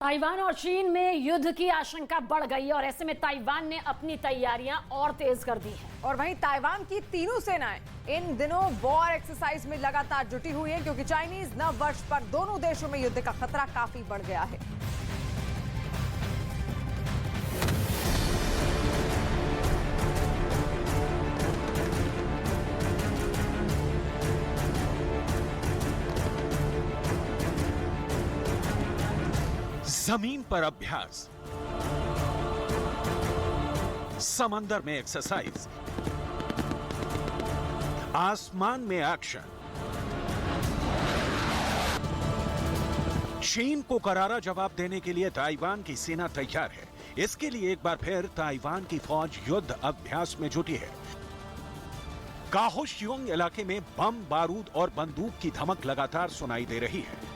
Taiwan और चीन में युद्ध की आशंका बढ़ गई है और ऐसे में ताइवान ने अपनी तैयारियां और तेज कर दी हैं। और वहीं ताइवान की तीनों सेनाएं इन दिनों वॉर एक्सरसाइज में लगातार जुटी हुई हैं क्योंकि चाइनीज नव वर्ष पर दोनों देशों में युद्ध का खतरा काफी बढ़ गया है। जमीन पर अभ्यास, समंदर में एक्सरसाइज, आसमान में एक्शन। चीन को करारा जवाब देने के लिए ताइवान की सेना तैयार है। इसके लिए एक बार फिर ताइवान की फौज युद्ध अभ्यास में जुटी है। काहोशियोंग इलाके में बम, बारूद और बंदूक की धमक लगातार सुनाई दे रही है।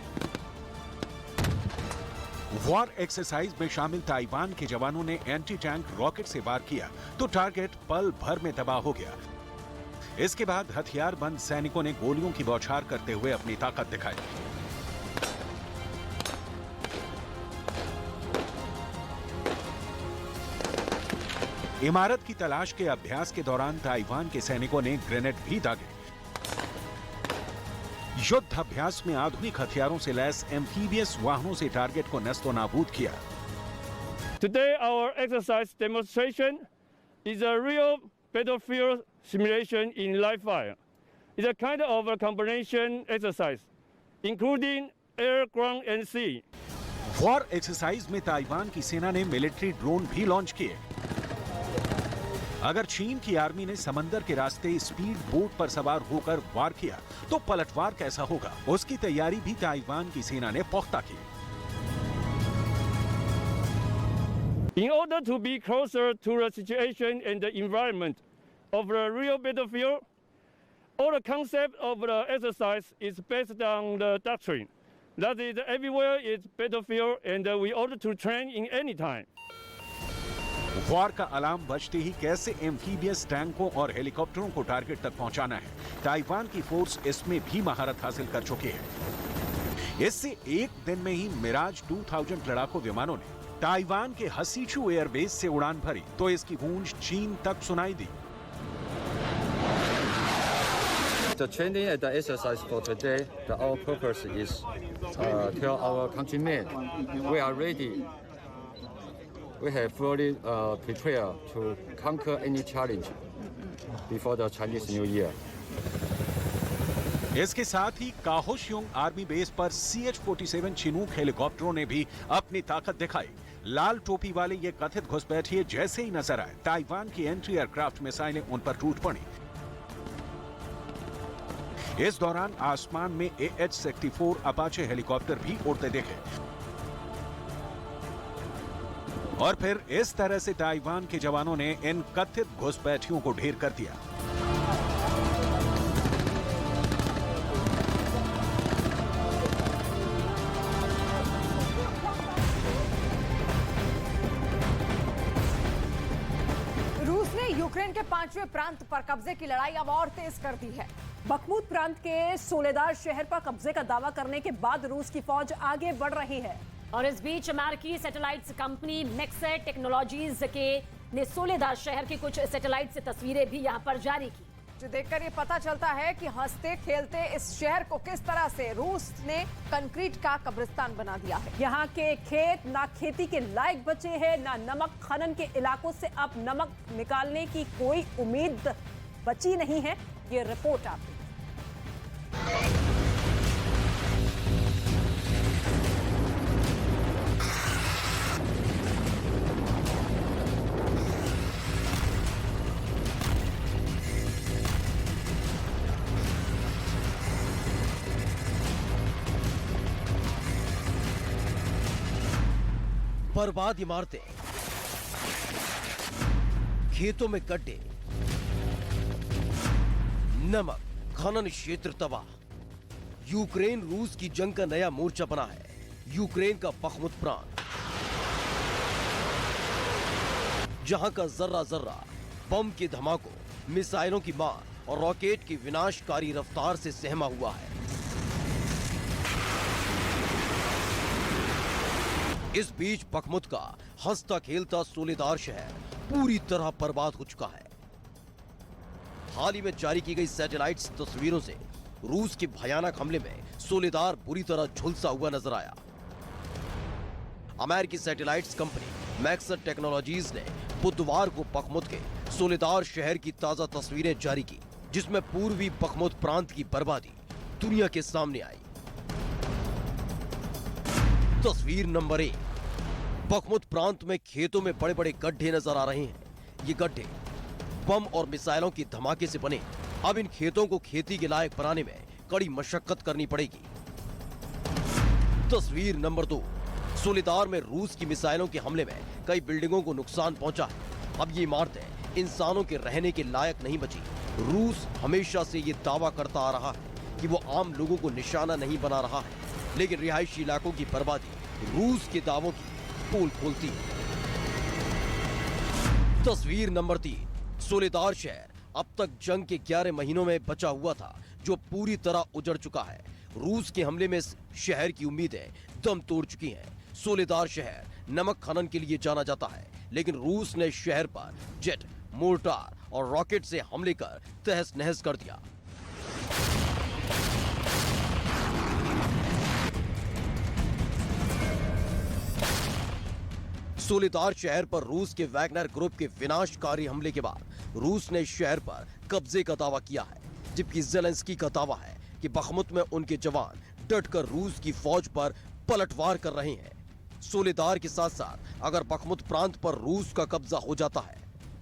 वॉर एक्सरसाइज में शामिल ताइवान के जवानों ने एंटी टैंक रॉकेट से वार किया तो टारगेट पल भर में तबाह हो गया। इसके बाद हथियारबंद सैनिकों ने गोलियों की बौछार करते हुए अपनी ताकत दिखाई। इमारत की तलाश के अभ्यास के दौरान ताइवान के सैनिकों ने ग्रेनेड भी दागे। युद्ध अभ्यास में आधुनिक हथियारों से लैस एम्फीबियस वाहनों से टारगेट को नस्तो नाबूद किया। Today our exercise demonstration is a real battlefield simulation in live fire. It's a kind of a combination exercise, including air, ground and sea. War exercise में ताइवान की सेना ने मिलिट्री ड्रोन भी launch किए। अगर चीन की आर्मी ने समंदर के रास्ते स्पीड बोट पर सवार होकर वार किया तो पलटवार कैसा होगा, उसकी तैयारी भी ताइवान की सेना ने पुख्ता की। In order to be closer to the situation and the environment of the real battlefield, all the concept of the exercise is based on the doctrine. That is, everywhere is battlefield and we ought to train in any time. War का alarm बजते ही कैसे amphibious टैंकों और हेलीकॉप्टरों को target तक पहुंचाना है, ताइवान की फोर्स इसमें भी महारत हासिल कर चुकी है। इससे एक दिन में ही मिराज 2000 लड़ाकू विमानों ने ताइवान के हसीचू एयरबेस से उड़ान भरी तो इसकी गूंज चीन तक सुनाई दी। The training and the exercise for today, our purpose is tell our countrymen we are ready. We have fully prepared to conquer any challenge before the Chinese New Year. इसके साथ ही काहोशियोंग आर्मी बेस पर CH-47 Chinook हेलीकॉप्टरों ने भी अपनी ताकत दिखाई। लाल टोपी वाले ये कथित घुसपैठिए जैसे ही नजर आए, ताइवान की एंटी एयरक्राफ्ट मिसाइलें उन पर टूट पड़ी। इस दौरान आसमान में AH-64 अपाचे हेलीकॉप्टर भी उड़ते दिखे और फिर इस तरह से ताइवान के जवानों ने इन कथित घुसपैठियों को ढेर कर दिया। रूस ने यूक्रेन के 5वें प्रांत पर कब्जे की लड़ाई अब और तेज कर दी है। बखमुत प्रांत के सोलेदार शहर पर कब्जे का दावा करने के बाद रूस की फौज आगे बढ़ रही है। और इस बीच अमेरिकी सैटेलाइट्स कंपनी मैक्सेट टेक्नोलॉजीज के ने सोलेदार शहर की कुछ सैटेलाइट से तस्वीरें भी यहां पर जारी की, जो देखकर ये पता चलता है कि हंसते खेलते इस शहर को किस तरह से रूस ने कंक्रीट का कब्रिस्तान बना दिया है। यहाँ के खेत ना खेती के लायक बचे हैं, ना नमक खनन के इलाकों से अब नमक निकालने की कोई उम्मीद बची नहीं है। ये रिपोर्ट आती है। बर्बाद इमारतें, खेतों में गड्ढे, नमक खनन क्षेत्र तबाह। यूक्रेन रूस की जंग का नया मोर्चा बना है। यूक्रेन का बखमुत प्रांत, जहां का जर्रा जर्रा बम के धमाकों, मिसाइलों की मार और रॉकेट की विनाशकारी रफ्तार से सहमा हुआ है। इस बीच बखमुत का हंसता खेलता सोलेदार शहर पूरी तरह बर्बाद हो चुका है। हाल ही में जारी की गई सैटेलाइट तस्वीरों से रूस के भयानक हमले में सोलेदार बुरी तरह झुलसा हुआ नजर आया। अमेरिकी सैटेलाइट्स कंपनी मैक्सर टेक्नोलॉजीज ने बुधवार को बखमुत के सोलेदार शहर की ताजा तस्वीरें जारी की, जिसमें पूर्वी बखमुत प्रांत की बर्बादी दुनिया के सामने आई। तस्वीर नंबर 1। बखमुत प्रांत में खेतों में बड़े बड़े गड्ढे नजर आ रहे हैं। ये गड्ढे बम और मिसाइलों की धमाके से बने। अब इन खेतों को खेती के लायक बनाने में कड़ी मशक्कत करनी पड़ेगी। तस्वीर नंबर 2। सोलेदार में रूस की मिसाइलों के हमले में कई बिल्डिंगों को नुकसान पहुंचा है। अब ये इमारतें इंसानों के रहने के लायक नहीं बची। रूस हमेशा से ये दावा करता आ रहा है कि वो आम लोगों को निशाना नहीं बना रहा है, लेकिन रिहायशी इलाकों की बर्बादी रूस के दावों की पोल खोलती है। तस्वीर नंबर 3। सोलेदार शहर अब तक जंग के 11 महीनों में बचा हुआ था, जो पूरी तरह उजड़ चुका है। रूस के हमले में शहर की उम्मीदें दम तोड़ चुकी हैं। सोलेदार शहर नमक खनन के लिए जाना जाता है, लेकिन रूस ने शहर पर जेट, मोर्टार और रॉकेट से हमले कर तहस नहस कर दिया। सोलेदार शहर पर रूस के वैगनर ग्रुप के विनाशकारी हमले के बाद रूस ने शहर पर कब्जे का दावा किया है, जबकि ज़ेलेंस्की का दावा है कि बखमुत में उनके जवान डटकर रूस की फौज पर पलटवार कर रहे हैं। सोलेदार के साथ साथ अगर बखमुत प्रांत पर रूस का कब्जा हो जाता है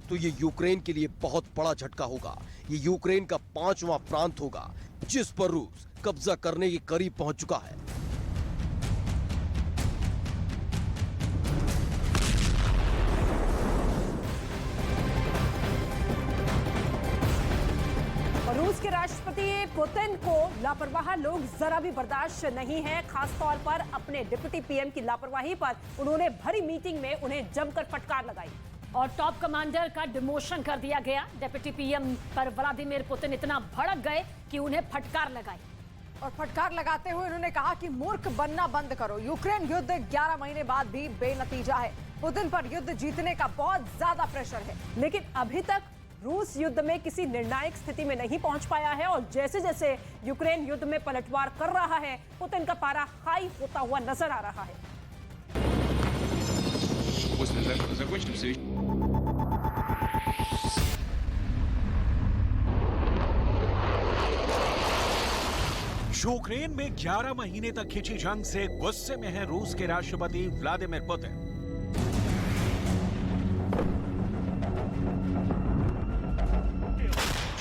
तो ये यूक्रेन के लिए बहुत बड़ा झटका होगा। ये यूक्रेन का 5वां प्रांत होगा जिस पर रूस कब्जा करने के करीब पहुंच चुका है। रूस के राष्ट्रपति पुतिन को लापरवाह लोग जरा भी बर्दाश्त नहीं है। खासतौर पर अपने डिप्टी पीएम की लापरवाही पर उन्होंने भरी मीटिंग में उन्हें जमकर फटकार लगाई और टॉप कमांडर का डिमोशन कर दिया गया। डिप्टी पीएम पर व्लादिमीर पुतिन इतना भड़क गए कि उन्हें फटकार लगाई और फटकार लगाते हुए उन्होंने कहा कि मूर्ख बनना बंद करो। यूक्रेन युद्ध 11 महीने बाद भी बेनतीजा है। पुतिन पर युद्ध जीतने का बहुत ज्यादा प्रेशर है, लेकिन अभी तक रूस युद्ध में किसी निर्णायक स्थिति में नहीं पहुंच पाया है और जैसे जैसे यूक्रेन युद्ध में पलटवार कर रहा है, पुतिन का पारा हाई होता हुआ नजर आ रहा है। यूक्रेन में 11 महीने तक खिंची जंग से गुस्से में है रूस के राष्ट्रपति व्लादिमीर पुतिन।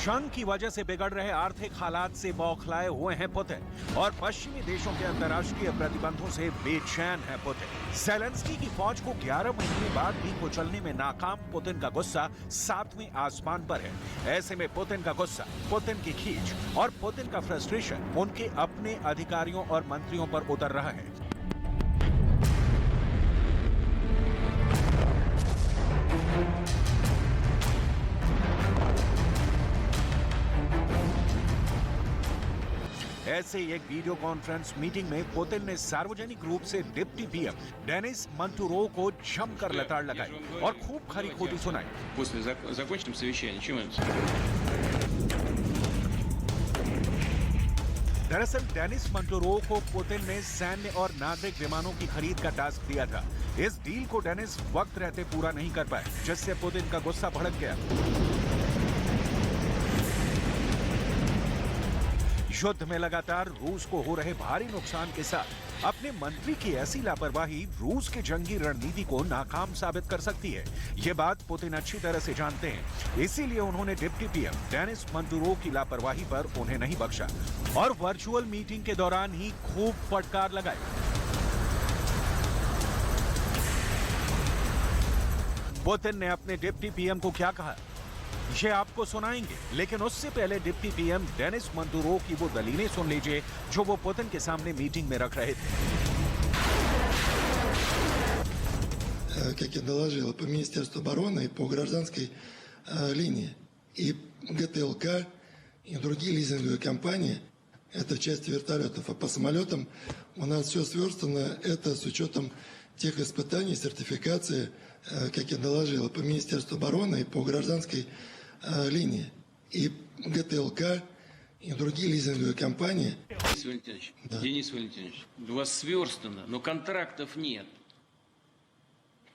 जंग की वजह से बिगड़ रहे आर्थिक हालात से बौखलाए हुए हैं पुतिन और पश्चिमी देशों के अंतर्राष्ट्रीय प्रतिबंधों से बेचैन है पुतिन। ज़ेलेंस्की की फौज को 11 महीने बाद भी कुचलने में नाकाम पुतिन का गुस्सा 7वें आसमान पर है। ऐसे में पुतिन का गुस्सा, पुतिन की खींच और पुतिन का फ्रस्ट्रेशन उनके अपने अधिकारियों और मंत्रियों पर उतर रहा है। ऐसे एक वीडियो कॉन्फ्रेंस मीटिंग में पुतिन ने सार्वजनिक रूप से डिप्टी पीएम डेनिस मंटुरोव को जमकर लताड़ लगाई और खूब खरी खोटी सुनाई। दरअसल डेनिस मंटुरोव को पुतिन ने सैन्य और नागरिक विमानों की खरीद का टास्क दिया था। इस डील को डेनिस वक्त रहते पूरा नहीं कर पाए, जिससे पुतिन का गुस्सा भड़क गया। युद्ध में लगातार रूस को हो रहे भारी नुकसान के साथ अपने मंत्री की ऐसी लापरवाही रूस की जंगी रणनीति को नाकाम साबित कर सकती है। ये बात पुतिन अच्छी तरह से जानते हैं, इसीलिए उन्होंने डिप्टी पीएम डेनिस मंटुरोव की लापरवाही पर उन्हें नहीं बख्शा और वर्चुअल मीटिंग के दौरान ही खूब फटकार लगाई। पुतिन ने अपने डिप्टी पीएम को क्या कहा, ये आपको सुनाएंगे, लेकिन उससे पहले डिप्टी पीएम डेनिस मंटुरोव की वो दलीलें सुन लीजिए जो वो पुतिन के सामने मीटिंग में रख रहे थे। Как я доложил, по Министерству обороны и по гражданской линии, и ГТЛК, и другие лизинговые компании Это в части вертолетов. А по самолетам у нас все сверстано. Это с учетом тех испытаний, сертификации, как я доложил, по Министерству обороны и по гражданской линии. И ГТЛК, и другие лизинговые компании. Денис Валентинович, да. Денис Валентинович, у вас сверстано, но контрактов нет.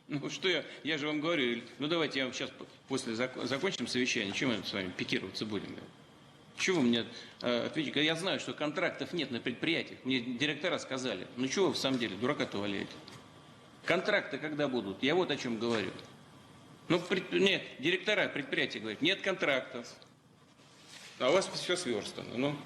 Ну что я же вам говорю, ну давайте я вам сейчас после закончим совещание, чем мы с вами пикироваться будем? Чего вы мне ответите? Я знаю, что контрактов нет на предприятиях. Мне директора сказали. Ну чего вы в самом деле дурака-то валяете? Контракты когда будут? Я вот о чем говорю. Ну, мне директора предприятия говорят, нет контрактов. А у вас все сверстано. Ну.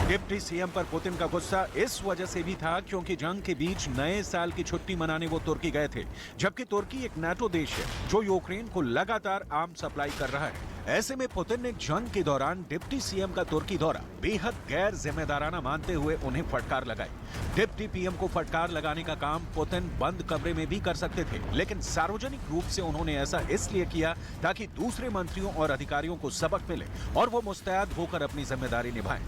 डिप्टी सीएम पर पुतिन का गुस्सा इस वजह से भी था क्योंकि जंग के बीच नए साल की छुट्टी मनाने वो तुर्की गए थे, जबकि तुर्की एक नाटो देश है जो यूक्रेन को लगातार आर्म सप्लाई कर रहा है। ऐसे में पुतिन ने जंग के दौरान डिप्टी सीएम का तुर्की दौरा बेहद गैर जिम्मेदाराना मानते हुए उन्हें फटकार लगाई। डिप्टी पीएम को फटकार लगाने का काम पुतिन बंद कमरे में भी कर सकते थे, लेकिन सार्वजनिक रूप से उन्होंने ऐसा इसलिए किया ताकि दूसरे मंत्रियों और अधिकारियों को सबक मिले और वो मुस्तैद होकर अपनी जिम्मेदारी निभाएं।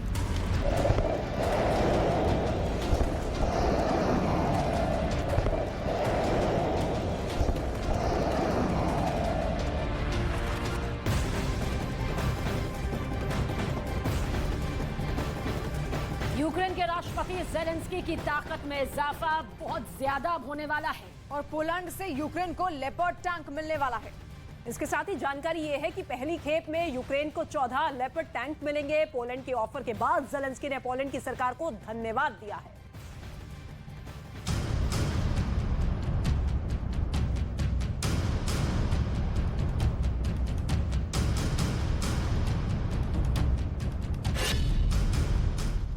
यूक्रेन के राष्ट्रपति ज़ेलेंस्की की ताकत में इजाफा बहुत ज्यादा होने वाला है और पोलैंड से यूक्रेन को लेपर्ड टैंक मिलने वाला है। इसके साथ ही जानकारी यह है कि पहली खेप में यूक्रेन को 14 लेपर्ड टैंक मिलेंगे। पोलैंड के ऑफर के बाद ज़ेलेंस्की ने पोलैंड की सरकार को धन्यवाद दिया है।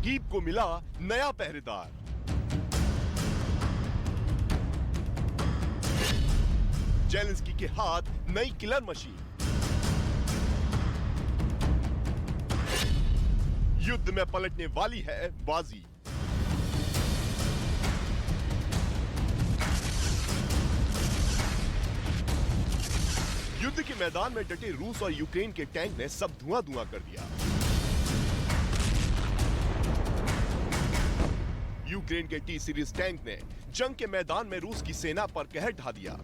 कीव को मिला नया पहरेदार। ज़ेलेंस्की के हाथ नई किलर मशीन। युद्ध में पलटने वाली है बाजी। युद्ध के मैदान में डटे रूस और यूक्रेन के टैंक ने सब धुआं-धुआं कर दिया। यूक्रेन के टी सीरीज टैंक ने जंग के मैदान में रूस की सेना पर कहर ढा दिया।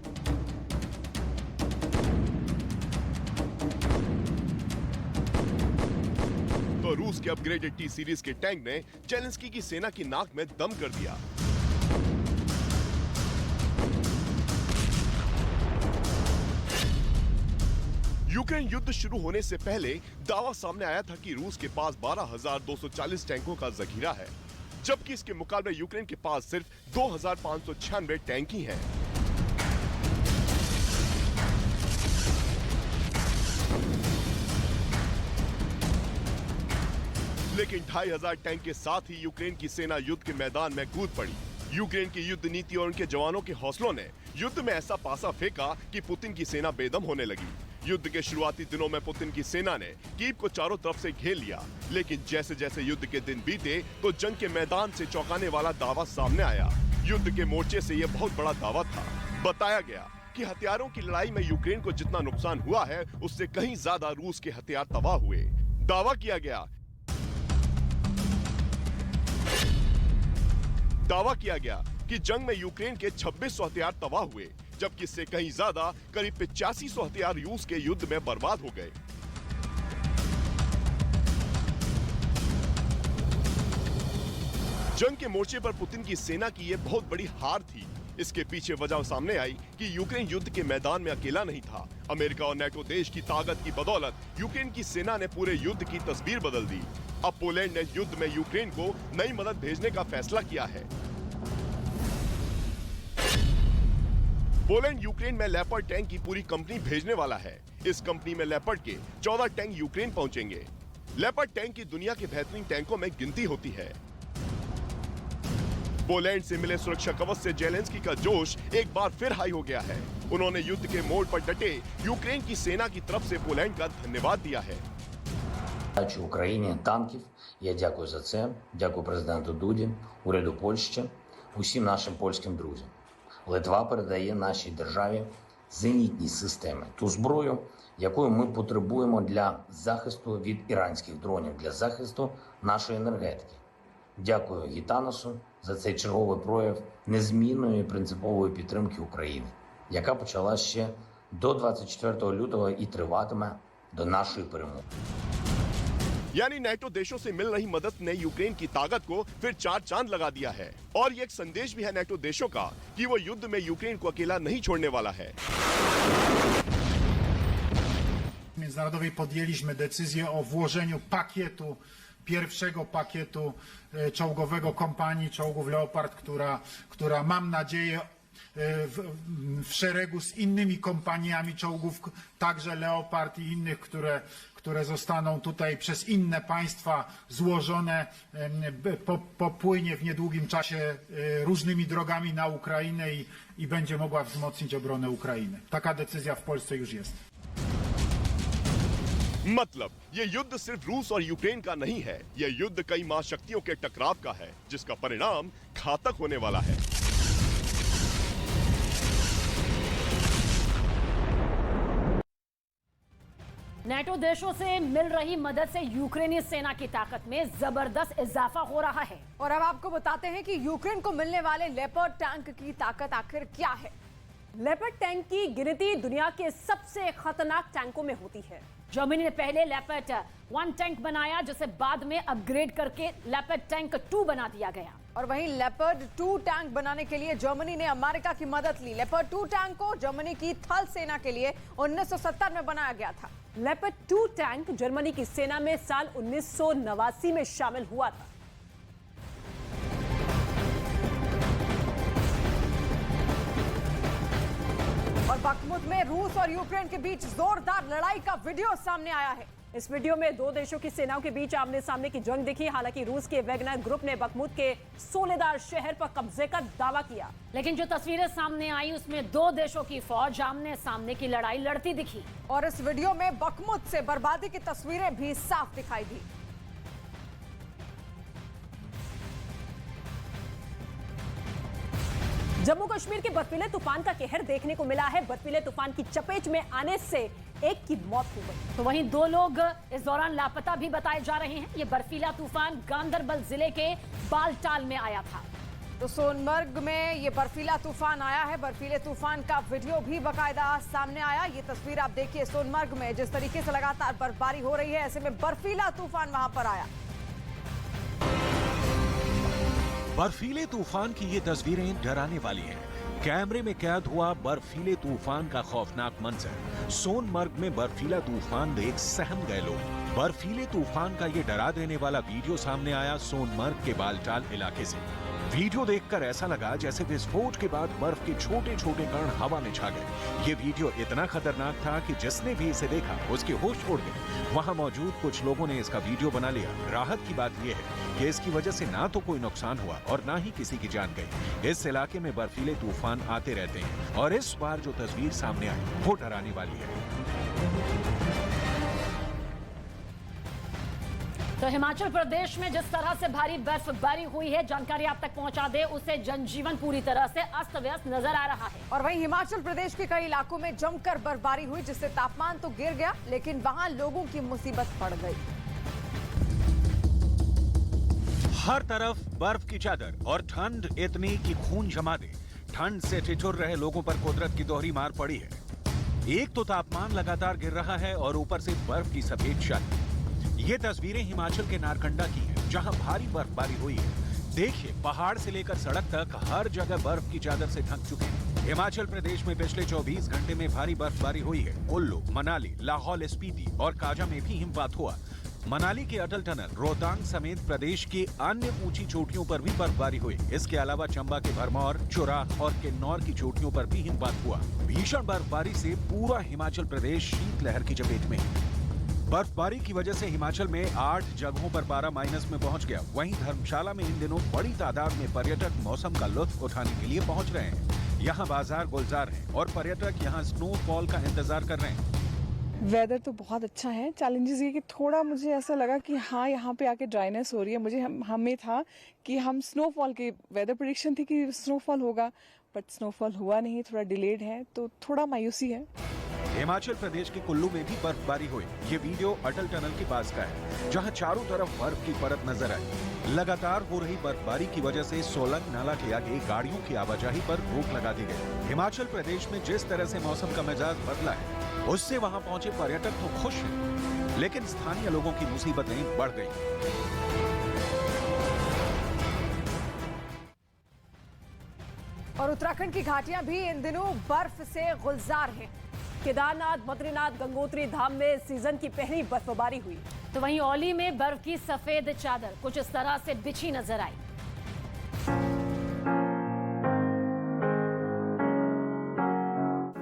तो रूस के अपग्रेडेड टी सीरीज के टैंक ने ज़ेलेंस्की की सेना की नाक में दम कर दिया। यूक्रेन युद्ध शुरू होने से पहले दावा सामने आया था कि रूस के पास 12,240 टैंकों का जखीरा है, जबकि इसके मुकाबले यूक्रेन के पास सिर्फ 2,596 टैंक ही हैं। लेकिन 2,500 टैंक के साथ ही यूक्रेन की सेना युद्ध के मैदान में कूद पड़ी। यूक्रेन की युद्ध नीति और उनके जवानों के हौसलों ने युद्ध में ऐसा पासा फेंका कि पुतिन की सेना बेदम होने लगी। युद्ध के शुरुआती दिनों में पुतिन की सेना ने कीव को चारों तरफ से घेर लिया, लेकिन जैसे जैसे युद्ध के दिन बीते तो जंग के मैदान से चौंकाने वाला दावा सामने आया। युद्ध के मोर्चे से यह बहुत बड़ा दावा था। बताया गया कि हथियारों की लड़ाई में यूक्रेन को जितना नुकसान हुआ है उससे कहीं ज्यादा रूस के हथियार तबाह हुए। दावा किया गया कि जंग में यूक्रेन के 2600 हथियार तबाह हुए, जबकि इससे कहीं ज्यादा करीब 8500 हथियार रूस के युद्ध में बर्बाद हो गए। जंग के मोर्चे पर पुतिन की सेना की यह बहुत बड़ी हार थी। इसके पीछे वजह सामने आई कि यूक्रेन युद्ध के मैदान में अकेला नहीं था। अमेरिका और नेटो देश की ताकत की बदौलत यूक्रेन की सेना ने पूरे युद्ध की तस्वीर बदल दी। अब पोलैंड ने युद्ध में यूक्रेन को नई मदद भेजने का फैसला किया है। पोलैंड यूक्रेन में लेपर्ड टैंक की पूरी कंपनी भेजने वाला है। इस कंपनी में लेपर्ड के 14 टैंक यूक्रेन पहुंचेंगे। लेपर्ड टैंक की दुनिया के बेहतरीन टैंकों में गिनती होती है। पोलैंड से मिले सुरक्षा कवच से ज़ेलेंस्की का जोश एक बार फिर हाई हो गया है। उन्होंने युद्ध के मोड़ पर डटे यूक्रेन की सेना की तरफ से पोलैंड का धन्यवाद दिया है। Україні танків. Я дякую за це. Дякую президенту Дуді, уряду Польщі, усім нашим польським друзям. Литва передає нашій державі зенітні системи, ту зброю, якої ми потребуємо для захисту від іранських дронів, для захисту нашої енергетики. Дякую Гітаносу за цей черговий прояв незмінної принципової підтримки України, яка почала ще до 24 лютого і триватиме до нашої перемоги. यानी नेटो देशों से मिल रही मदद ने यूक्रेन की ताकत को फिर चार चांद लगा दिया है और ये एक संदेश भी है नेटो देशों का कि वो युद्ध में यूक्रेन को अकेला नहीं छोड़ने वाला है। Międzynarodowej podjęliśmy decyzję o włożeniu pierwszego pakietu czołgowego kompanii czołgów Leopard, która mam nadzieję w szeregu z innymi kompaniami czołgów, także Leopard i innych, które zostaną tutaj przez inne państwa złożone, popłynie w niedługim czasie różnymi drogami na Ukrainę i będzie mogła wzmocnić obronę Ukrainy. Taka decyzja w Polsce już jest. मतलब ये युद्ध सिर्फ रूस और Ukraine का नहीं है, ये युद्ध कई महाशक्तियों के टकराव का है, जिसका परिणाम घातक होने वाला है। नेटो देशों से मिल रही मदद से यूक्रेनी सेना की ताकत में जबरदस्त इजाफा हो रहा है। और अब आपको बताते हैं कि यूक्रेन को मिलने वाले लेपर्ड टैंक की ताकत आखिर क्या है। लेपर्ड टैंक की गिनती दुनिया के सबसे खतरनाक टैंकों में होती है। जर्मनी ने पहले लेपर्ड 1 टैंक बनाया, जिसे बाद में अपग्रेड करके लेपर्ड टैंक 2 बना दिया गया। और वहीं लेपर्ड 2 टैंक बनाने के लिए जर्मनी ने अमेरिका की मदद ली। लेपर्ड 2 टैंक को जर्मनी की थल सेना के लिए 1970 में बनाया गया था। लेपर्ड 2 टैंक जर्मनी की सेना में साल 1989 में शामिल हुआ था। और बखमुत में रूस और यूक्रेन के बीच जोरदार लड़ाई का वीडियो सामने आया है। इस वीडियो में दो देशों की सेनाओं के बीच आमने सामने की जंग दिखी। हालांकि रूस के वैगनर ग्रुप ने बखमुत के सोलेदार शहर पर कब्जे का दावा किया, लेकिन जो तस्वीरें सामने आई उसमें दो देशों की फौज आमने सामने की लड़ाई लड़ती दिखी। और इस वीडियो में बखमुत से बर्बादी की तस्वीरें भी साफ दिखाई दी। जम्मू कश्मीर के बर्फीले तूफान का कहर देखने को मिला है। बर्फीले तूफान की चपेट में आने से एक की मौत हो गई, तो वहीं 2 लोग इस दौरान लापता भी बताए जा रहे हैं। ये बर्फीला तूफान गांदरबल जिले के बालटाल में आया था। तो सोनमर्ग में ये बर्फीला तूफान आया है। बर्फीले तूफान का वीडियो भी बाकायदा सामने आया। ये तस्वीर आप देखिए सोनमर्ग में जिस तरीके से लगातार बर्फबारी हो रही है, ऐसे में बर्फीला तूफान वहां पर आया। बर्फीले तूफान की ये तस्वीरें डराने वाली हैं। कैमरे में कैद हुआ बर्फीले तूफान का खौफनाक मंजर। सोनमर्ग में बर्फीला तूफान देख सहम गए लोग। बर्फीले तूफान का ये डरा देने वाला वीडियो सामने आया सोनमर्ग के बालटाल इलाके से। वीडियो देखकर ऐसा लगा जैसे विस्फोट के बाद बर्फ के छोटे छोटे कण हवा में छा गए। ये वीडियो इतना खतरनाक था कि जिसने भी इसे देखा उसके होश उड़ गए। वहां मौजूद कुछ लोगों ने इसका वीडियो बना लिया। राहत की बात यह है कि इसकी वजह से ना तो कोई नुकसान हुआ और ना ही किसी की जान गई। इस इलाके में बर्फीले तूफान आते रहते हैं और इस बार जो तस्वीर सामने आई वो डराने वाली है। तो हिमाचल प्रदेश में जिस तरह से भारी बर्फबारी हुई है, जानकारी आप तक पहुंचा दे, उससे जनजीवन पूरी तरह से अस्त व्यस्त नजर आ रहा है। और वहीं हिमाचल प्रदेश के कई इलाकों में जमकर बर्फबारी हुई, जिससे तापमान तो गिर गया, लेकिन वहां लोगों की मुसीबत पड़ गई। हर तरफ बर्फ की चादर और ठंड इतनी कि खून जमा दे। ठंड से ठिठुर रहे लोगों पर कुदरत की दोहरी मार पड़ी है। एक तो तापमान लगातार गिर रहा है और ऊपर से बर्फ की सफेद चादर। ये तस्वीरें हिमाचल के नारकंडा की हैं, जहां भारी बर्फबारी हुई है। देखिए, पहाड़ से लेकर सड़क तक हर जगह बर्फ की चादर से ढक चुके हैं। हिमाचल प्रदेश में पिछले 24 घंटे में भारी बर्फबारी हुई है। कुल्लू, मनाली, लाहौल स्पीति और काजा में भी हिमपात हुआ। मनाली के अटल टनल, रोहतांग समेत प्रदेश की अन्य ऊंची चोटियों पर भी बर्फबारी हुई। इसके अलावा चंबा के भरमौर, चुराह और किन्नौर की चोटियों पर भी हिमपात हुआ। भीषण बर्फबारी से पूरा हिमाचल प्रदेश शीतलहर की चपेट में है। बर्फबारी की वजह से हिमाचल में 8 जगहों पर पारा माइनस में पहुंच गया। वहीं धर्मशाला में इन दिनों बड़ी तादाद में पर्यटक मौसम का लुत्फ उठाने के लिए पहुंच रहे हैं। यहाँ बाजार गुलजार हैं और पर्यटक यहाँ स्नोफॉल का इंतजार कर रहे हैं। वेदर तो बहुत अच्छा है। चैलेंजेस ये कि थोड़ा मुझे ऐसा लगा कि हाँ, यहाँ पे आके ड्राइनेस हो रही है। मुझे हमें था कि हम स्नोफॉल के वेदर प्रेडिक्शन थी कि स्नोफॉल होगा, बट स्नोफॉल हुआ नहीं, थोड़ा डिलेड है, तो थोड़ा मायूसी है। हिमाचल प्रदेश के कुल्लू में भी बर्फबारी हुई। ये वीडियो अटल टनल के पास का है, जहां चारों तरफ बर्फ की परत नजर आई। लगातार हो रही बर्फबारी की वजह से सोलंग नाला के आगे गाड़ियों की आवाजाही पर रोक लगा दी गई। हिमाचल प्रदेश में जिस तरह से मौसम का मिजाज बदला है, उससे वहां पहुंचे पर्यटक तो खुश हैं, लेकिन स्थानीय लोगों की मुसीबतें बढ़ गई। और उत्तराखंड की घाटियां भी इन दिनों बर्फ से गुलजार हैं। केदारनाथ, बद्रीनाथ, गंगोत्री धाम में सीजन की पहली बर्फबारी हुई। तो वहीं औली में बर्फ की सफेद चादर कुछ इस तरह से बिछी नजर आई।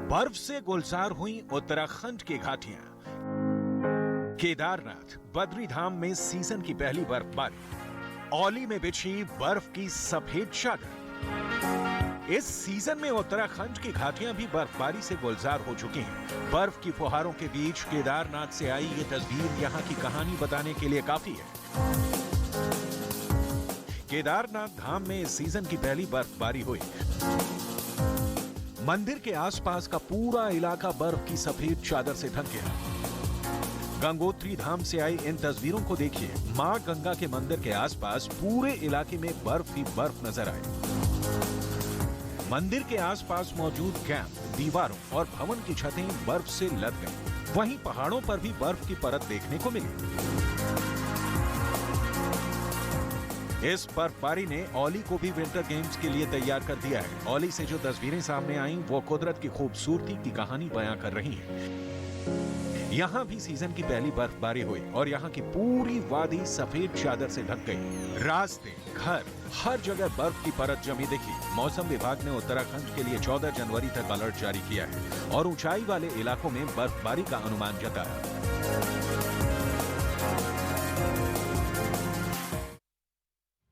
बर्फ से गुलजार हुई उत्तराखंड की घाटियां। केदारनाथ, बद्रीधाम में सीजन की पहली बर्फबारी। औली में बिछी बर्फ की सफेद चादर। इस सीजन में उत्तराखंड की घाटियां भी बर्फबारी से गुलजार हो चुकी हैं। बर्फ की फुहारों के बीच केदारनाथ से आई ये तस्वीर यहां की कहानी बताने के लिए काफी है। केदारनाथ धाम में इस सीजन की पहली बर्फबारी हुई। मंदिर के आसपास का पूरा इलाका बर्फ की सफेद चादर से ढक गया। गंगोत्री धाम से आई इन तस्वीरों को देखिए। मां गंगा के मंदिर के आसपास पूरे इलाके में बर्फ ही बर्फ नजर आई। मंदिर के आसपास मौजूद कैंप, दीवारों और भवन की छतें बर्फ से लद गईं। वहीं पहाड़ों पर भी बर्फ की परत देखने को मिली। इस बर्फबारी ने औली को भी विंटर गेम्स के लिए तैयार कर दिया है। औली से जो तस्वीरें सामने आईं, वो कुदरत की खूबसूरती की कहानी बयां कर रही हैं। यहाँ भी सीजन की पहली बर्फबारी हुई और यहाँ की पूरी वादी सफेद चादर से ढक गई। रास्ते, घर, हर जगह बर्फ की परत जमी दिखी। मौसम विभाग ने उत्तराखंड के लिए 14 जनवरी तक अलर्ट जारी किया है और ऊंचाई वाले इलाकों में बर्फबारी का अनुमान जताया।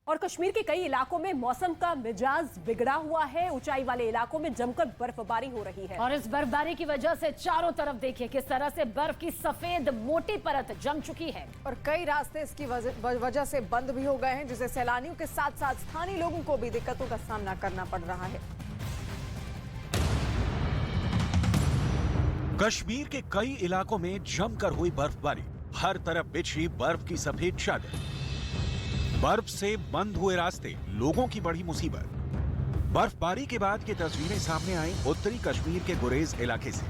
और कश्मीर के कई इलाकों में मौसम का मिजाज बिगड़ा हुआ है। ऊंचाई वाले इलाकों में जमकर बर्फबारी हो रही है और इस बर्फबारी की वजह से चारों तरफ देखिए किस तरह से बर्फ की सफेद मोटी परत जम चुकी है। और कई रास्ते इसकी वजह से बंद भी हो गए हैं, जिससे सैलानियों के साथ साथ स्थानीय लोगों को भी दिक्कतों का सामना करना पड़ रहा है। कश्मीर के कई इलाकों में जमकर हुई बर्फबारी। हर तरफ बिछी बर्फ की सफेद चादर। बर्फ से बंद हुए रास्ते, लोगों की बड़ी मुसीबत। बर्फबारी के बाद की तस्वीरें सामने आई उत्तरी कश्मीर के गुरेज इलाके से।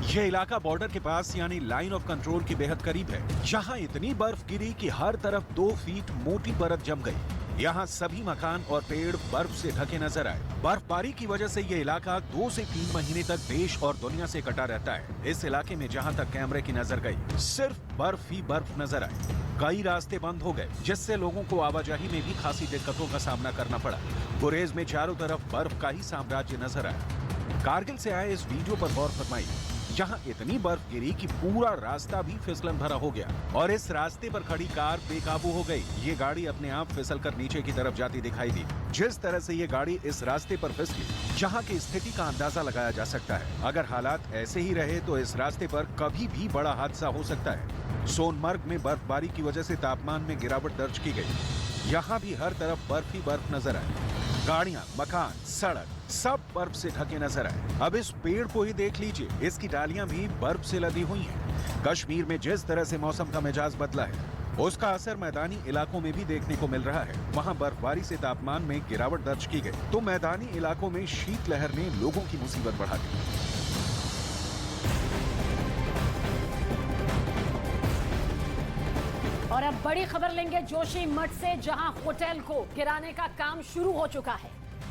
यह इलाका बॉर्डर के पास यानी लाइन ऑफ कंट्रोल के बेहद करीब है। यहाँ इतनी बर्फ गिरी कि हर तरफ 2 फीट मोटी परत जम गई। यहाँ सभी मकान और पेड़ बर्फ से ढके नजर आए। बर्फबारी की वजह से ये इलाका 2 से 3 महीने तक देश और दुनिया से कटा रहता है। इस इलाके में जहाँ तक कैमरे की नजर गई, सिर्फ बर्फ ही बर्फ नजर आई। कई रास्ते बंद हो गए, जिससे लोगों को आवाजाही में भी खासी दिक्कतों का सामना करना पड़ा। गुरेज में चारों तरफ बर्फ का ही साम्राज्य नजर आया। कारगिल से आए इस वीडियो पर गौर फरमाइए। जहां इतनी बर्फ गिरी कि पूरा रास्ता भी फिसलन भरा हो गया और इस रास्ते पर खड़ी कार बेकाबू हो गई। ये गाड़ी अपने आप फिसलकर नीचे की तरफ जाती दिखाई दी। जिस तरह से ये गाड़ी इस रास्ते पर फिसली, जहां की स्थिति का अंदाजा लगाया जा सकता है। अगर हालात ऐसे ही रहे तो इस रास्ते पर कभी भी बड़ा हादसा हो सकता है। सोनमर्ग में बर्फबारी की वजह से तापमान में गिरावट दर्ज की गई। यहाँ भी हर तरफ बर्फ ही बर्फ नजर आई। गाड़ियां, मकान, सड़क सब बर्फ से ढके नजर आए। अब इस पेड़ को ही देख लीजिए, इसकी डालियां भी बर्फ से लदी हुई हैं। कश्मीर में जिस तरह से मौसम का मिजाज बदला है, उसका असर मैदानी इलाकों में भी देखने को मिल रहा है। वहां बर्फबारी से तापमान में गिरावट दर्ज की गई, तो मैदानी इलाकों में शीतलहर ने लोगों की मुसीबत बढ़ा दी। और अब बड़ी खबर लेंगे जोशीमठ से, जहां होटल को गिराने का काम शुरू हो चुका है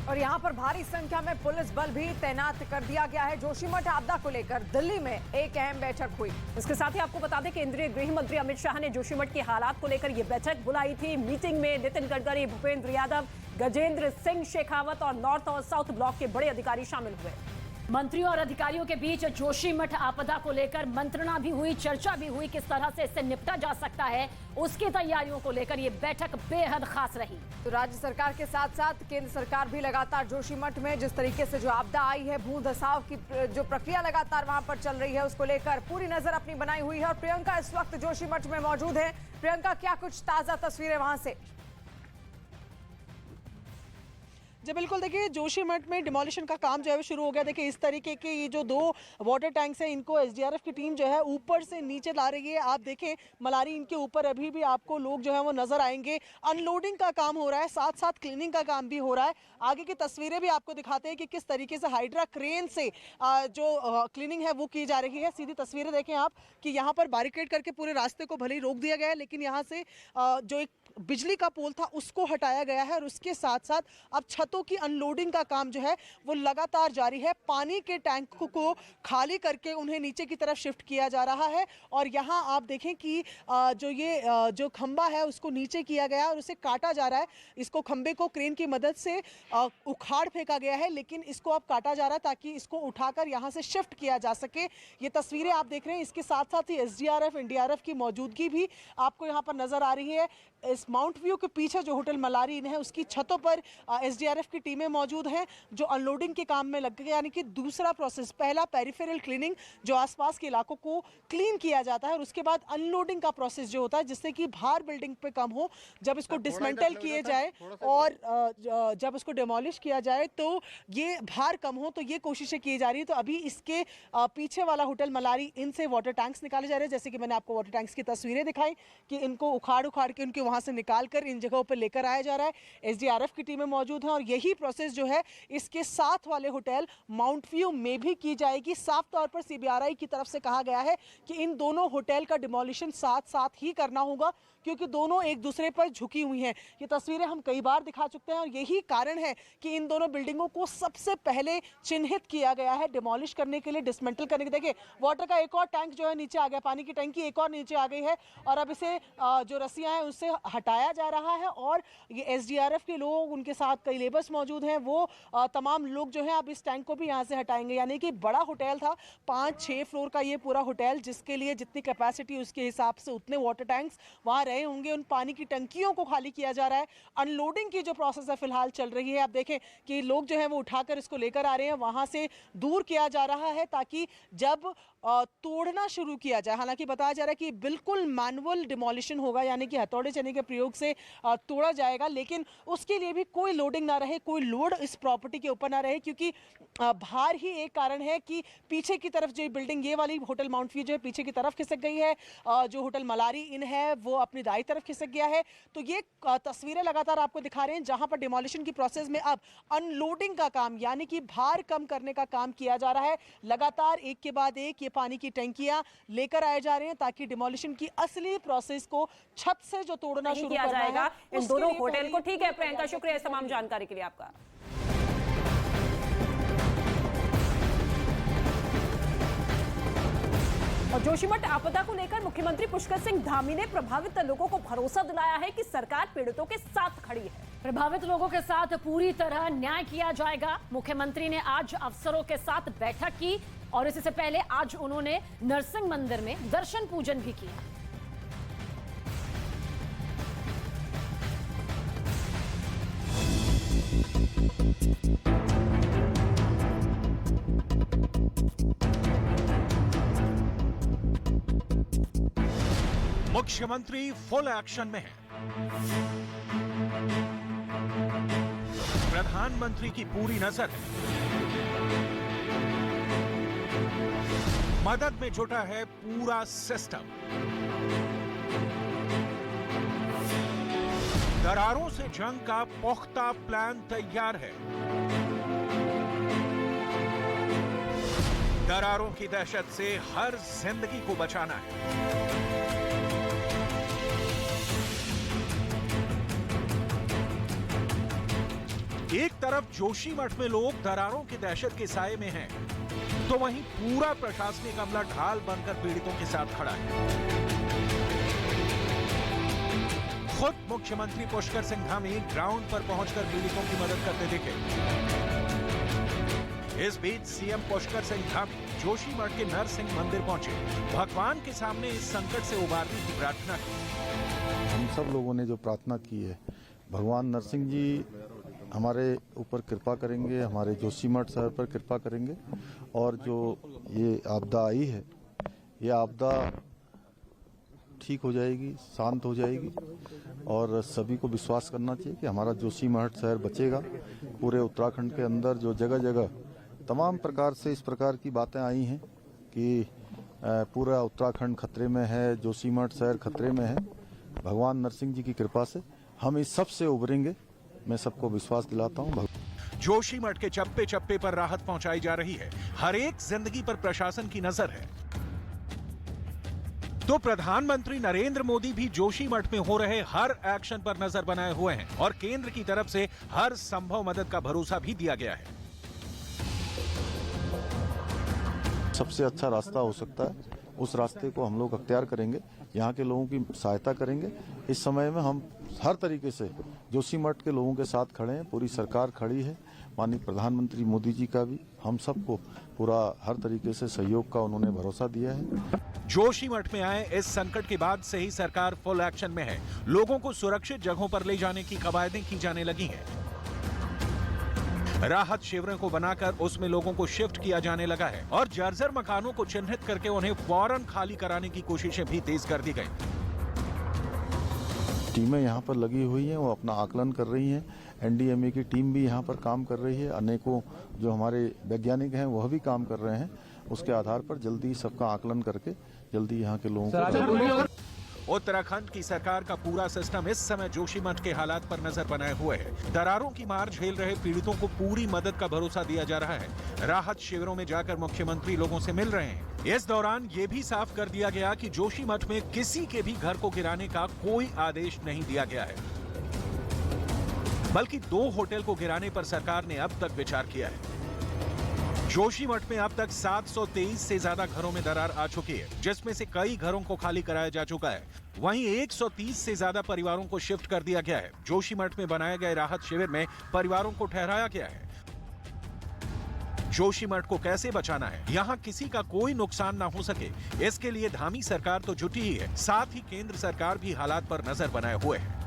और यहां पर भारी संख्या में पुलिस बल भी तैनात कर दिया गया है। जोशीमठ आपदा को लेकर दिल्ली में एक अहम बैठक हुई। इसके साथ ही आपको बता दें कि केंद्रीय गृह मंत्री अमित शाह ने जोशीमठ के हालात को लेकर यह बैठक बुलाई थी। मीटिंग में नितिन गडकरी, भूपेंद्र यादव, गजेंद्र सिंह शेखावत और नॉर्थ और साउथ ब्लॉक के बड़े अधिकारी शामिल हुए। मंत्रियों और अधिकारियों के बीच जोशीमठ आपदा को लेकर मंत्रणा भी हुई, चर्चा भी हुई, किस तरह से इससे निपटा जा सकता है, उसकी तैयारियों को लेकर ये बैठक बेहद खास रही। तो राज्य सरकार के साथ साथ केंद्र सरकार भी लगातार जोशीमठ में जिस तरीके से जो आपदा आई है, भू धसाव की जो प्रक्रिया लगातार वहां पर चल रही है, उसको लेकर पूरी नजर अपनी बनाई हुई है। और प्रियंका इस वक्त जोशीमठ में मौजूद है। प्रियंका, क्या कुछ ताजा तस्वीरें वहां से? जी बिल्कुल, देखिए जोशीमठ में डिमोलिशन का काम जो है शुरू हो गया। देखिए इस तरीके के ये जो 2 वाटर टैंक्स हैं, इनको एसडीआरएफ की टीम जो है ऊपर से नीचे ला रही है। आप देखें मलारी, इनके ऊपर अभी भी आपको लोग जो है वो नजर आएंगे। अनलोडिंग का काम हो रहा है, साथ साथ क्लीनिंग का काम भी हो रहा है। आगे की तस्वीरें भी आपको दिखाते हैं कि किस तरीके से हाइड्रा क्रेन से जो क्लीनिंग है वो की जा रही है। सीधी तस्वीरें देखें आप कि यहाँ पर बैरिकेड करके पूरे रास्ते को भले ही रोक दिया गया है, लेकिन यहाँ से जो एक बिजली का पोल था उसको हटाया गया है और उसके साथ साथ अब छतों की अनलोडिंग का काम जो है वो लगातार जारी है। पानी के टैंक को खाली करके उन्हें नीचे की तरफ शिफ्ट किया जा रहा है और यहाँ आप देखें कि जो खंबा है उसको नीचे किया गया और उसे काटा जा रहा है। इसको खंबे को क्रेन की मदद से उखाड़ फेंका गया है, लेकिन इसको अब काटा जा रहा है ताकि इसको उठाकर यहाँ से शिफ्ट किया जा सके। ये तस्वीरें आप देख रहे हैं। इसके साथ साथ ही एसडीआरएफ, एनडीआरएफ की मौजूदगी भी आपको यहाँ पर नजर आ रही है। इस माउंट व्यू के पीछे जो होटल मलारी इन है उसकी छतों पर एसडीआरएफ की टीमें मौजूद हैं जो अनलोडिंग के काम में लग गए। यानी कि दूसरा प्रोसेस, पहला पेरिफेरल क्लीनिंग जो आसपास के इलाकों को क्लीन किया जाता है और उसके बाद अनलोडिंग का प्रोसेस जो होता है जिससे कि भार बिल्डिंग पे कम हो। जब इसको डिसमेंटल किए जाए और जब इसको डिमोलिश किया जाए तो ये भार कम हो, तो ये कोशिशें की जा रही है। तो अभी इसके पीछे वाला होटल मलारी, इनसे वाटर टैंक्स निकाले जा रहे हैं। जैसे कि मैंने आपको वाटर टैंक्स की तस्वीरें दिखाई कि इनको उखाड़ के उनके वहां से निकालकर इन जगहों पर लेकर आया जा रहा है। एसडीआरएफ की टीमें मौजूद हैं और यही प्रोसेस जो है इसके साथ वाले होटल माउंट व्यू में भी की जाएगी। साफ तौर पर सीबीआरआई की तरफ से कहा गया है कि इन दोनों होटल का डिमोलिशन साथ साथ ही करना होगा क्योंकि दोनों एक दूसरे पर झुकी हुई हैं। ये तस्वीरें हम कई बार दिखा चुके हैं और यही कारण है कि इन दोनों बिल्डिंगों को सबसे पहले चिन्हित किया गया है डिमोलिश करने के लिए, डिसमेंटल करने के लिए। देखिए वाटर का एक और टैंक जो है नीचे आ गया, पानी की टंकी एक और नीचे आ गई है और अब इसे जो रस्सियां हैं उससे हटाया जा रहा है और ये एसडीआरएफ के लोग, उनके साथ कई लेबर्स मौजूद हैं, वो तमाम लोग जो हैं अब इस टैंक को भी यहाँ से हटाएंगे। यानी कि बड़ा होटल था, 5-6 फ्लोर का ये पूरा होटल, जिसके लिए जितनी कैपेसिटी उसके हिसाब से उतने वाटर टैंक्स वहाँ रहे होंगे। उन पानी की टंकियों को खाली किया जा रहा है। अनलोडिंग की जो प्रोसेस है फिलहाल चल रही है। आप देखें कि लोग जो है वो उठाकर इसको लेकर आ रहे हैं, वहां से दूर किया जा रहा है ताकि जब तोड़ना शुरू किया जाए, हालांकि बताया जा रहा है कि बिल्कुल मैनुअल डिमोलिशन होगा, यानी कि हथौड़े चने के प्रयोग से तोड़ा जाएगा, लेकिन उसके लिए भी कोई लोडिंग ना रहे, कोई लोड इस प्रॉपर्टी के ऊपर ना रहे क्योंकि भार ही एक कारण है कि पीछे की तरफ जो बिल्डिंग, ये वाली होटल माउंट व्यू जो है पीछे की तरफ खिसक गई है, जो होटल मलारी इन है वो अपनी दाई तरफ खिसक गया है। तो ये तस्वीरें लगातार आपको दिखा रहे हैं जहां पर डिमोलिशन की प्रोसेस में अब अनलोडिंग का काम, यानी कि भार कम करने का काम किया जा रहा है। लगातार एक के बाद एक ये पानी की टंकियां लेकर आए जा रहे हैं ताकि डिमोलिशन की असली प्रोसेस को छत से जो तोड़ना शुरू किया जाएगा इन दोनों होटल को। ठीक है प्रियंका, शुक्रिया इस तमाम जानकारी के लिए आपका। और जोशीमठ आपदा को लेकर मुख्यमंत्री पुष्कर सिंह धामी ने प्रभावित लोगों को भरोसा दिलाया है कि सरकार पीड़ितों के साथ खड़ी है। प्रभावित लोगों के साथ पूरी तरह न्याय किया जाएगा। मुख्यमंत्री ने आज अफसरों के साथ बैठक की और इससे पहले आज उन्होंने नरसिंह मंदिर में दर्शन पूजन भी किया। मुख्यमंत्री फुल एक्शन में है। प्रधानमंत्री की पूरी नजर मदद में जुटा है पूरा सिस्टम। दरारों से जंग का पुख्ता प्लान तैयार है। दरारों की दहशत से हर जिंदगी को बचाना है। एक तरफ जोशीमठ में लोग दरारों की दहशत के साए में हैं, तो वहीं पूरा प्रशासनिक अमला ढाल बनकर पीड़ितों के साथ खड़ा है। खुद मुख्यमंत्री पुष्कर सिंह धामी ग्राउंड पर पहुंचकर पीड़ितों की मदद करते दिखे। इस बीच सीएम पुष्कर सिंह धामी जोशीमठ के नरसिंह मंदिर पहुंचे, भगवान के सामने इस संकट से उबारने की प्रार्थना की। हम सब लोगों ने जो प्रार्थना की है, भगवान नरसिंह जी हमारे ऊपर कृपा करेंगे, हमारे जोशीमठ शहर पर कृपा करेंगे और जो ये आपदा आई है, ये आपदा ठीक हो जाएगी, शांत हो जाएगी और सभी को विश्वास करना चाहिए कि हमारा जोशीमठ शहर बचेगा। पूरे उत्तराखंड के अंदर जो जगह जगह तमाम प्रकार से इस प्रकार की बातें आई हैं कि पूरा उत्तराखंड खतरे में है, जोशीमठ शहर खतरे में है, भगवान नरसिंह जी की कृपा से हम इस सब से उभरेंगे। मैं सबको विश्वास दिलाता हूँ। जोशीमठ के चप्पे चप्पे पर राहत पहुंचाई जा रही है। हर एक जिंदगी पर प्रशासन की नजर है। तो प्रधानमंत्री नरेंद्र मोदी भी जोशीमठ में हो रहे हर एक्शन पर नजर बनाए हुए हैं और केंद्र की तरफ से हर संभव मदद का भरोसा भी दिया गया है। सबसे अच्छा रास्ता हो सकता है, उस रास्ते को हम लोग अख्तियार करेंगे, यहाँ के लोगों की सहायता करेंगे। इस समय में हम हर तरीके से जोशीमठ के लोगों के साथ खड़े हैं, पूरी सरकार खड़ी है। माननीय प्रधानमंत्री मोदी जी का भी हम सबको पूरा हर तरीके से सहयोग का उन्होंने भरोसा दिया है। जोशीमठ में आए इस संकट के बाद से ही सरकार फुल एक्शन में है। लोगों को सुरक्षित जगहों पर ले जाने की कवायदें की जाने लगी हैं। राहत शिविरों को बनाकर उसमें लोगों को शिफ्ट किया जाने लगा है और जर्जर मकानों को चिन्हित करके उन्हें फौरन खाली कराने की कोशिशें भी तेज कर दी गई। टीमें यहाँ पर लगी हुई हैं, वो अपना आकलन कर रही हैं। एनडीएमए की टीम भी यहाँ पर काम कर रही है। अनेकों जो हमारे वैज्ञानिक हैं वह भी काम कर रहे हैं। उसके आधार पर जल्दी सबका आकलन करके जल्दी यहाँ के लोगों को। उत्तराखंड की सरकार का पूरा सिस्टम इस समय जोशीमठ के हालात पर नजर बनाए हुए है। दरारों की मार झेल रहे पीड़ितों को पूरी मदद का भरोसा दिया जा रहा है। राहत शिविरों में जाकर मुख्यमंत्री लोगों से मिल रहे हैं। इस दौरान ये भी साफ कर दिया गया कि जोशीमठ में किसी के भी घर को गिराने का कोई आदेश नहीं दिया गया है, बल्कि 2 होटल को गिराने पर सरकार ने अब तक विचार किया है। जोशीमठ में अब तक 723 से ज्यादा घरों में दरार आ चुकी है, जिसमें से कई घरों को खाली कराया जा चुका है। वहीं 130 से ज्यादा परिवारों को शिफ्ट कर दिया गया है। जोशीमठ में बनाए गए राहत शिविर में परिवारों को ठहराया गया है। जोशीमठ को कैसे बचाना है, यहाँ किसी का कोई नुकसान ना हो सके, इसके लिए धामी सरकार तो जुटी ही है, साथ ही केंद्र सरकार भी हालात पर नजर बनाए हुए है।